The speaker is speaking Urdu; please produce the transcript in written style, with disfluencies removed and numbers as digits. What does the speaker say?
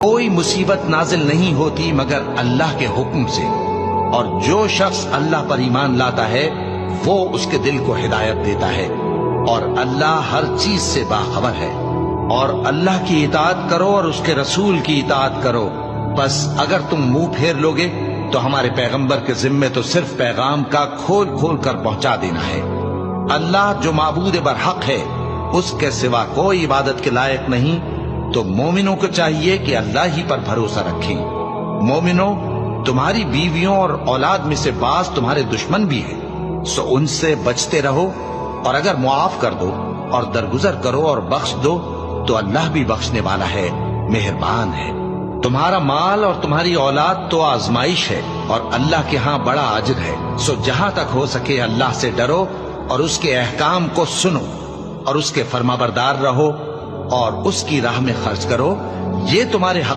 کوئی مصیبت نازل نہیں ہوتی مگر اللہ کے حکم سے، اور جو شخص اللہ پر ایمان لاتا ہے وہ اس کے دل کو ہدایت دیتا ہے، اور اللہ ہر چیز سے باخبر ہے۔ اور اللہ کی اطاعت کرو اور اس کے رسول کی اطاعت کرو، بس اگر تم منہ پھیر لوگے تو ہمارے پیغمبر کے ذمے تو صرف پیغام کا کھول کھول کر پہنچا دینا ہے۔ اللہ جو معبود برحق ہے، اس کے سوا کوئی عبادت کے لائق نہیں، تو مومنوں کو چاہیے کہ اللہ ہی پر بھروسہ رکھیں۔ مومنوں، تمہاری بیویوں اور اولاد میں سے بعض تمہارے دشمن بھی ہیں، سو ان سے بچتے رہو، اور اگر معاف کر دو اور درگزر کرو اور بخش دو تو اللہ بھی بخشنے والا ہے، مہربان ہے۔ تمہارا مال اور تمہاری اولاد تو آزمائش ہے، اور اللہ کے ہاں بڑا اجر ہے، سو جہاں تک ہو سکے اللہ سے ڈرو اور اس کے احکام کو سنو اور اس کے فرمانبردار رہو اور اس کی راہ میں خرچ کرو، یہ تمہارے حق